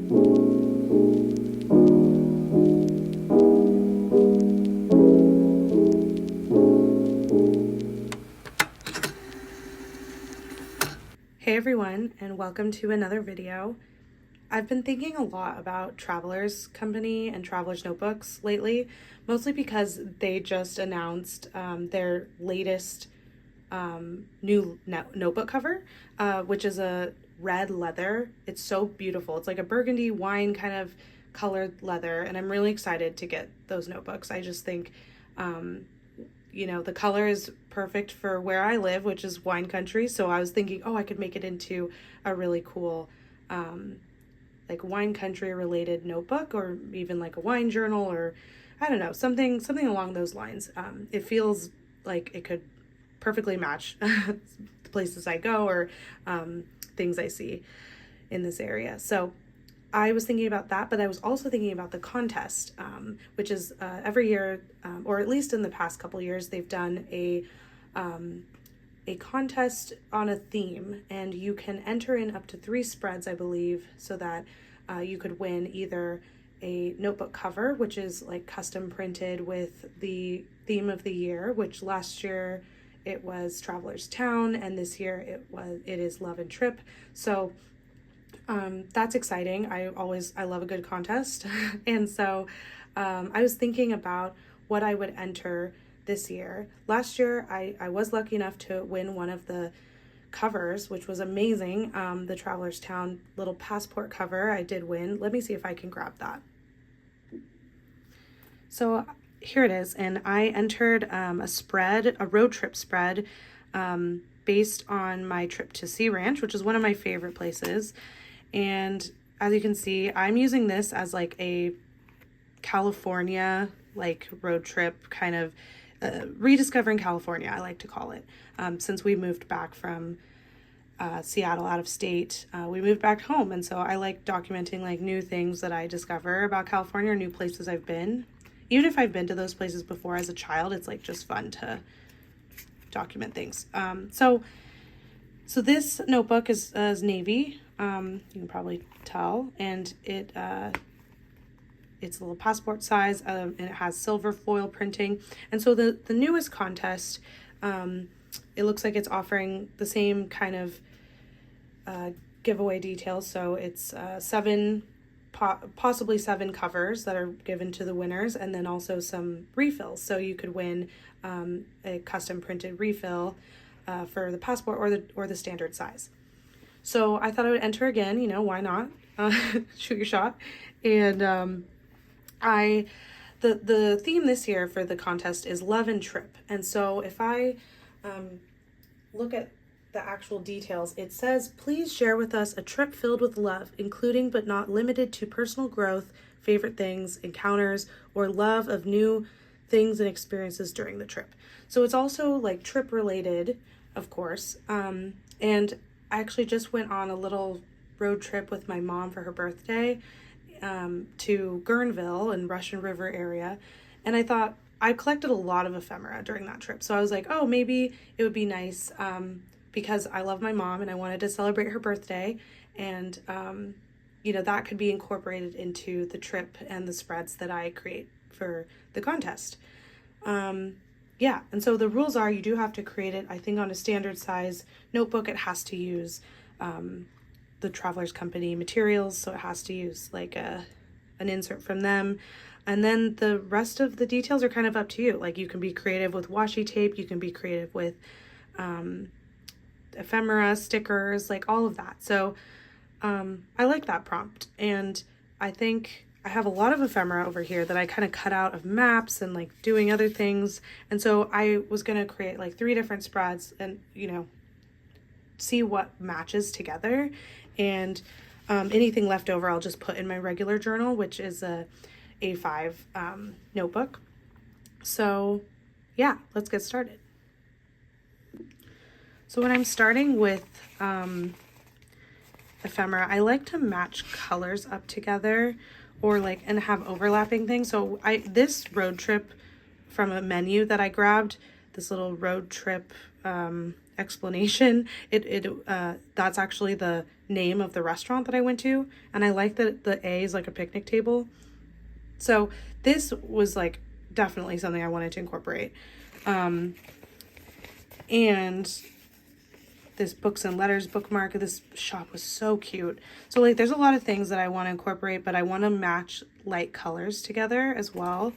Hey everyone, and welcome to another video. I've been thinking a lot about Traveler's Company and Traveler's Notebooks lately, mostly because they just announced their latest new notebook cover, which is a red leather. It's so beautiful. It's like a burgundy wine kind of colored leather, and I'm really excited to get those notebooks. I just think the color is perfect for where I live, which is wine country. So I was thinking, oh, I could make it into a really cool, like wine country related notebook, or even like a wine journal, or I don't know, something along those lines. It feels like it could perfectly match the places I go, or things I see in this area. So I was thinking about that, but I was also thinking about the contest, which is every year, or at least in the past couple years, they've done a contest on a theme, and you can enter in up to 3 spreads, I believe, so that you could win either a notebook cover, which is like custom printed with the theme of the year, which last year it was Traveler's Town, and this year it is Love and Trip. So that's exciting. I love a good contest. And so I was thinking about what I would enter this year. Last year, I was lucky enough to win one of the covers, which was amazing. The Traveler's Town little passport cover, I did win. Let me see if I can grab that. So here it is. And I entered a road trip spread based on my trip to Sea Ranch, which is one of my favorite places. And as you can see, I'm using this as like a California like road trip kind of rediscovering California, I like to call it. Since we moved back from Seattle, out of state, we moved back home. And so I like documenting like new things that I discover about California, or new places I've been. Even if I've been to those places before as a child, it's like just fun to document things. So this notebook is navy. You can probably tell, and it's a little passport size, and it has silver foil printing. And so the newest contest, it looks like it's offering the same kind of giveaway details. So it's possibly 7 covers that are given to the winners, and then also some refills. So you could win a custom printed refill for the passport or the standard size. So I thought I would enter again, why not? Shoot your shot. And the theme this year for the contest is Love and Trip. And so if I look at the actual details, it says, please share with us a trip filled with love, including but not limited to personal growth, favorite things, encounters, or love of new things and experiences during the trip. So it's also like trip related, of course. And I actually just went on a little road trip with my mom for her birthday to Guerneville in Russian River area. And I thought I collected a lot of ephemera during that trip. So I was like, oh, maybe it would be nice because I love my mom and I wanted to celebrate her birthday. And, that could be incorporated into the trip and the spreads that I create for the contest. Yeah, and so the rules are you do have to create it, I think, on a standard size notebook. It has to use the Traveler's Company materials, so it has to use like an insert from them. And then the rest of the details are kind of up to you. Like you can be creative with washi tape, you can be creative with ephemera, stickers, like all of that. So I like that prompt, and I think I have a lot of ephemera over here that I kind of cut out of maps and like doing other things. And so I was going to create like 3 different spreads and, see what matches together. And anything left over, I'll just put in my regular journal, which is a A5 notebook. So yeah, let's get started. So when I'm starting with ephemera, I like to match colors up together, or like, and have overlapping things. So this road trip from a menu that I grabbed, this little road trip explanation, that's actually the name of the restaurant that I went to, and I like that the A is like a picnic table. So this was like definitely something I wanted to incorporate. And this books and letters bookmark, this shop was so cute. So like there's a lot of things that I want to incorporate, but I want to match light colors together as well.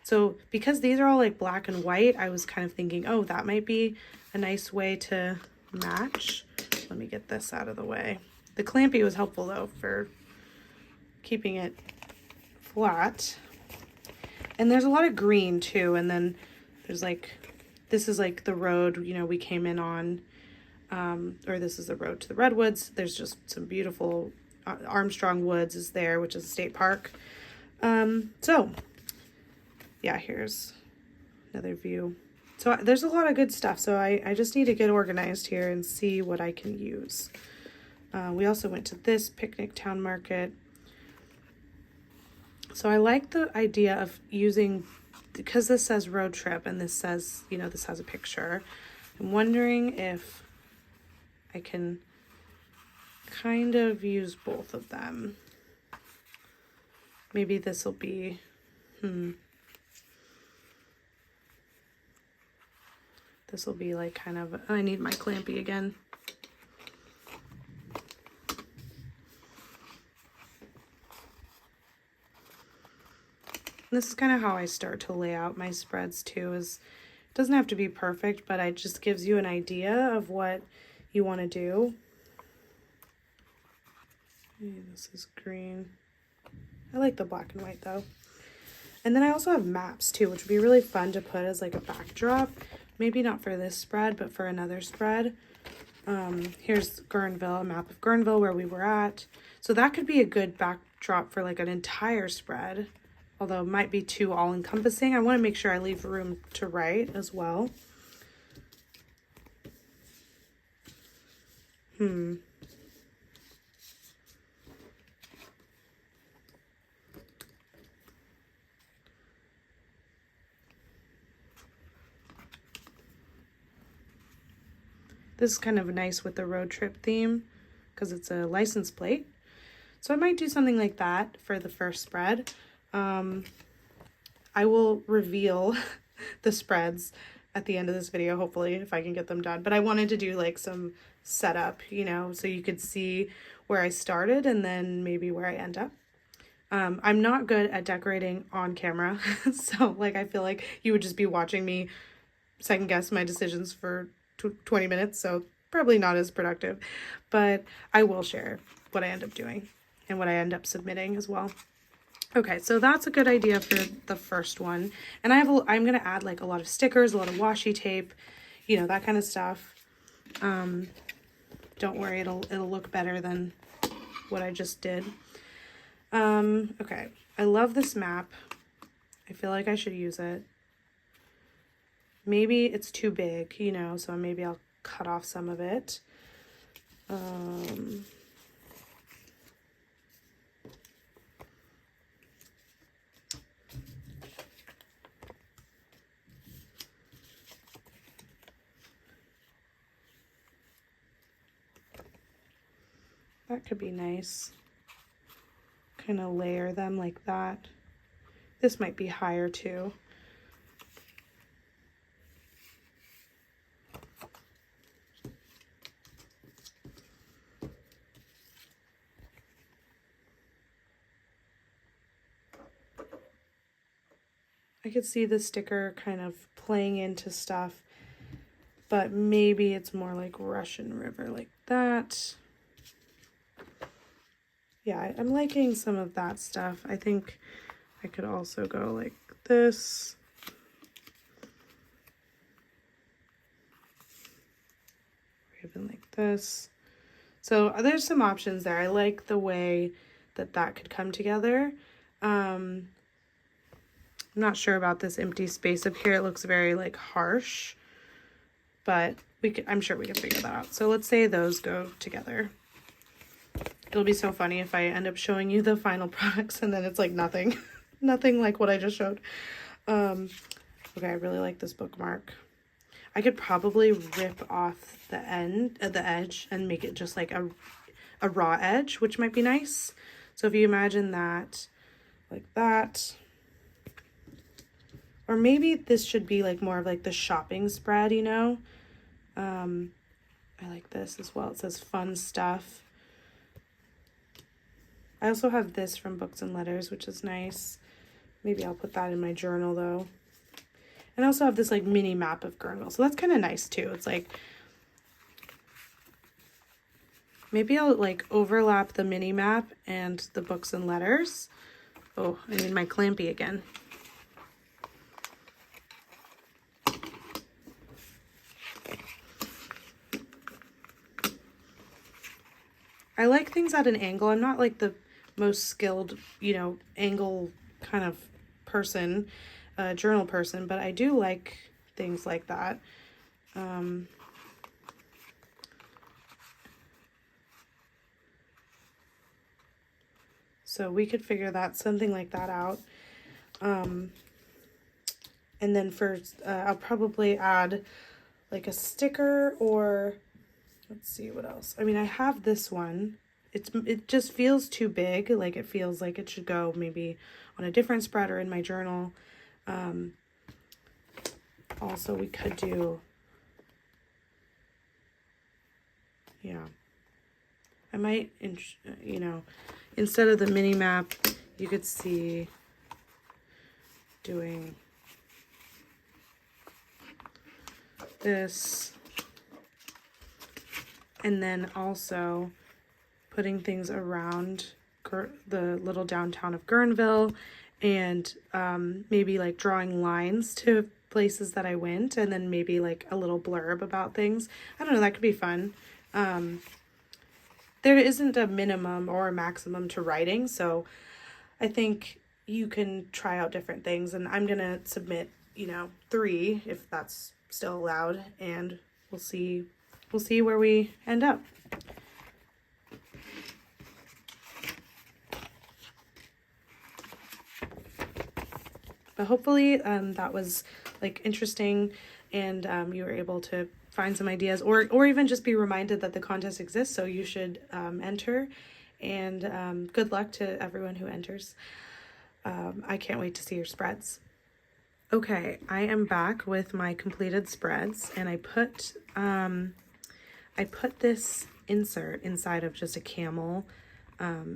So because these are all like black and white, I was kind of thinking, oh, that might be a nice way to match. Let me get this out of the way. The clampy was helpful though for keeping it flat. And there's a lot of green too. And then there's like, this is like the road, you know, we came in on, or this is the road to the Redwoods. There's just some beautiful, Armstrong Woods is there, which is a state park. So yeah, here's another view. So there's a lot of good stuff. So I just need to get organized here and see what I can use. We also went to this picnic town market. So I like the idea of using, because this says road trip and this says, you know, this has a picture. I'm wondering if I can kind of use both of them. Maybe this will be, this will be like kind of, I need my clampy again. This is kind of how I start to lay out my spreads too, is it doesn't have to be perfect, but it just gives you an idea of what you want to do. This is green. I like the black and white though. And then I also have maps too, which would be really fun to put as like a backdrop. Maybe not for this spread, but for another spread. Here's Guerneville, a map of Guerneville where we were at. So that could be a good backdrop for like an entire spread. Although it might be too all-encompassing. I want to make sure I leave room to write as well. This is kind of nice with the road trip theme because it's a license plate. So I might do something like that for the first spread. I will reveal the spreads at the end of this video, hopefully, if I can get them done. But I wanted to do like some setup, you know, so you could see where I started and then maybe where I end up. I'm not good at decorating on camera. So like, I feel like you would just be watching me second guess my decisions for 20 minutes. So probably not as productive, but I will share what I end up doing and what I end up submitting as well. Okay, so that's a good idea for the first one. And I'm going to add like a lot of stickers, a lot of washi tape, you know, that kind of stuff. Don't worry, it'll look better than what I just did. Okay, I love this map. I feel like I should use it. Maybe it's too big, you know, so maybe I'll cut off some of it. That could be nice. Kind of layer them like that. This might be higher too. I could see the sticker kind of playing into stuff, but maybe it's more like Russian River like that. Yeah, I'm liking some of that stuff. I think I could also go like this. Or even like this. So there's some options there. I like the way that that could come together. I'm not sure about this empty space up here. It looks very like harsh, but I'm sure we can figure that out. So let's say those go together. It'll be so funny if I end up showing you the final products and then it's like nothing, nothing like what I just showed. Okay, I really like this bookmark. I could probably rip off the edge and make it just like a raw edge, which might be nice. So if you imagine that like that, or maybe this should be like more of like the shopping spread, you know? I like this as well. It says fun stuff. I also have this from Books and Letters, which is nice. Maybe I'll put that in my journal though. And I also have this like mini map of Guerneville. So that's kind of nice too. It's like, maybe I'll like overlap the mini map and the Books and Letters. Oh, I need my clampy again. I like things at an angle. I'm not like the most skilled, you know, angle kind of person, journal person, but I do like things like that. So we could figure that, something like that out. And then for, I'll probably add like a sticker, or let's see what else. I mean, I have this one. It just feels too big. Like it feels like it should go maybe on a different spread or in my journal. Also, we could do, yeah. I might, you know, instead of the mini map, you could see doing this, and then also putting things around the little downtown of Guerneville, and maybe like drawing lines to places that I went, and then maybe like a little blurb about things. I don't know, that could be fun. There isn't a minimum or a maximum to writing, so I think you can try out different things, and I'm gonna submit, you know, 3 if that's still allowed, and we'll see where we end up. But hopefully that was like interesting, and you were able to find some ideas, or even just be reminded that the contest exists, so you should enter, and good luck to everyone who enters. I can't wait to see your spreads. Okay, I am back with my completed spreads, and I put this insert inside of just a Camel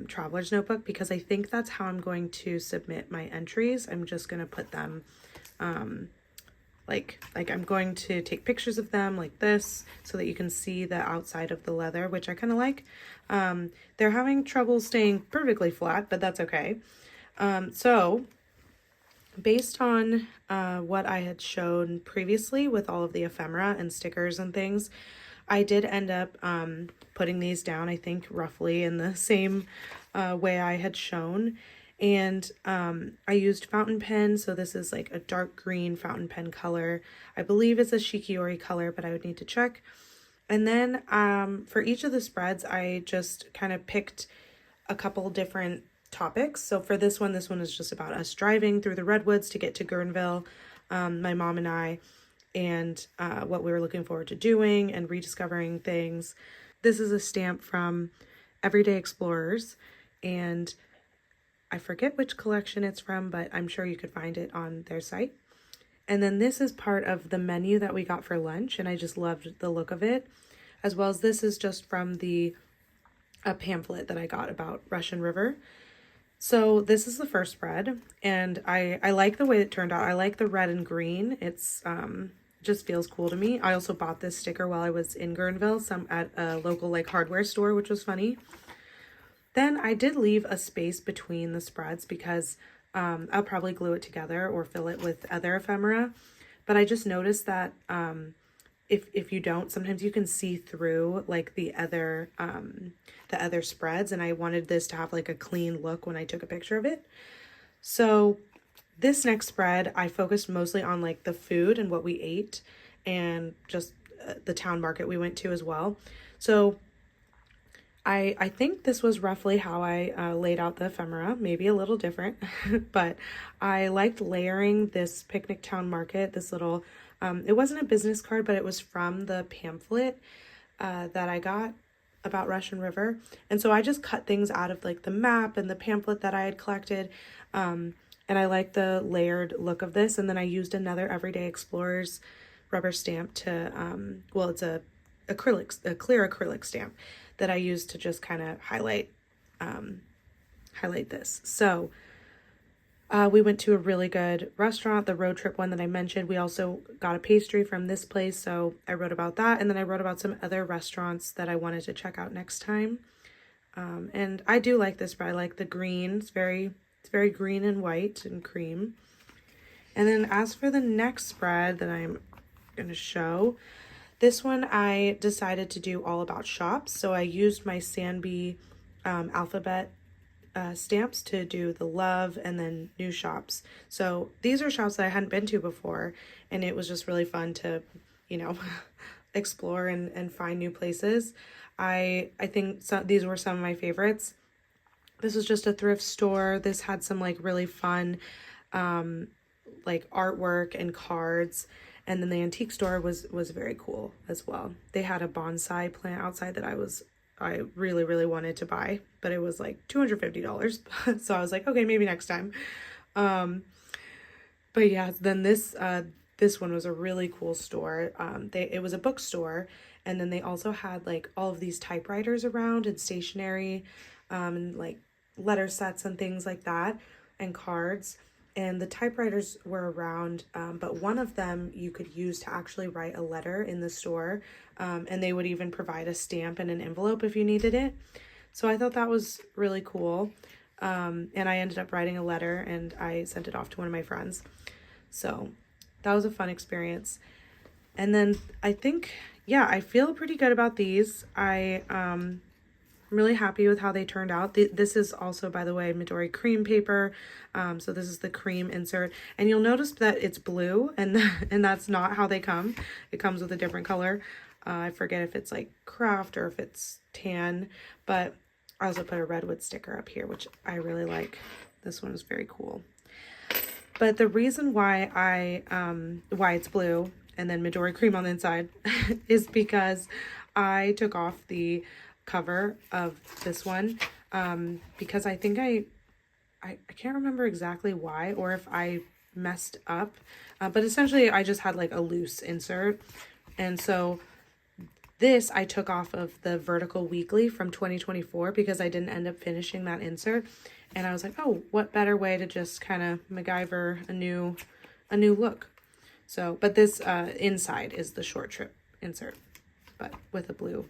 traveler's notebook, because I think that's how I'm going to submit my entries. I'm just going to put them like I'm going to take pictures of them like this, so that you can see the outside of the leather, which I kind of like. They're having trouble staying perfectly flat, but that's okay. So based on what I had shown previously with all of the ephemera and stickers and things, I did end up putting these down, I think, roughly in the same way I had shown. And I used fountain pen, so this is like a dark green fountain pen color. I believe it's a Shikiori color, but I would need to check. And then for each of the spreads, I just kind of picked a couple different topics. So for this one is just about us driving through the redwoods to get to Guerneville, my mom and I, and what we were looking forward to doing and rediscovering things. This is a stamp from Everyday Explorers, and I forget which collection it's from, but I'm sure you could find it on their site. And then this is part of the menu that we got for lunch, and I just loved the look of it, as well as this is just from a pamphlet that I got about Russian River. So this is the first spread, and I like the way it turned out. I like the red and green. It's just feels cool to me. I also bought this sticker while I was in Guerneville, at a local like hardware store, which was funny. Then I did leave a space between the spreads because I'll probably glue it together or fill it with other ephemera. But I just noticed that if you don't, sometimes you can see through like the other spreads, and I wanted this to have like a clean look when I took a picture of it. So this next spread, I focused mostly on like the food and what we ate, and just the town market we went to as well. So I think this was roughly how I laid out the ephemera, maybe a little different, but I liked layering this picnic town market, this little It wasn't a business card, but it was from the pamphlet that I got about Russian River. And so I just cut things out of like the map and the pamphlet that I had collected. And I like the layered look of this. And then I used another Everyday Explorers rubber stamp to, well, it's a clear acrylic stamp that I used to just kind of highlight this. So we went to a really good restaurant, the road trip one that I mentioned. We also got a pastry from this place, so I wrote about that. And then I wrote about some other restaurants that I wanted to check out next time. And I do like this spread. I like the green. It's very green and white and cream. And then as for the next spread that I'm going to show, this one I decided to do all about shops. So I used my Sanby alphabet stamps to do the love and then new shops. So these are shops that I hadn't been to before, and it was just really fun to, you know, explore and find new places. I think these were some of my favorites. This was just a thrift store. This had some like really fun like artwork and cards. And then the antique store was very cool as well. They had a bonsai plant outside that I really wanted to buy, but it was like $250. So I was like, okay, maybe next time. But yeah, then this one was a really cool store. It was a bookstore, and then they also had like all of these typewriters around and stationery, and like letter sets and things like that, and cards. And the typewriters were around, but one of them you could use to actually write a letter in the store. And they would even provide a stamp and an envelope if you needed it. So I thought that was really cool. And I ended up writing a letter and I sent it off to one of my friends. So that was a fun experience. And then I think, yeah, I feel pretty good about these. I'm really happy with how they turned out. This is also, by the way, Midori cream paper. So this is the cream insert. And you'll notice that it's blue, and that's not how they come. It comes with a different color. I forget if it's like craft or if it's tan, but I also put a redwood sticker up here, which I really like. This one is very cool. But the reason why why it's blue and then Midori cream on the inside is because I took off the cover of this one because I think I can't remember exactly why or if I messed up, but essentially I just had like a loose insert, and so this I took off of the Vertical Weekly from 2024 because I didn't end up finishing that insert, and I was like, oh, what better way to just kind of MacGyver a new look. So, but this inside is the short trip insert, but with a blue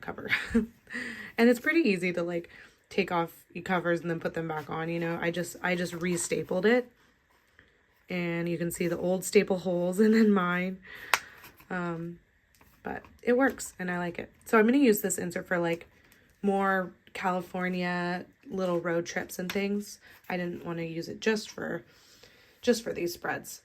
cover. And it's pretty easy to like take off covers and then put them back on, you know. I just re-stapled it, and you can see the old staple holes and then mine. But it works and I like it. So I'm going to use this insert for like more California little road trips and things. I didn't want to use it just for these spreads.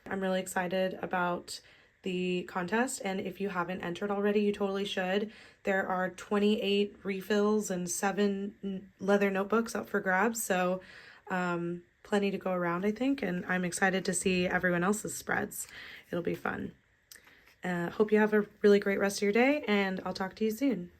I'm really excited about the contest, and if you haven't entered already, you totally should. There are 28 refills and 7 leather notebooks up for grabs, so plenty to go around, I think, and I'm excited to see everyone else's spreads. It'll be fun. Hope you have a really great rest of your day, and I'll talk to you soon.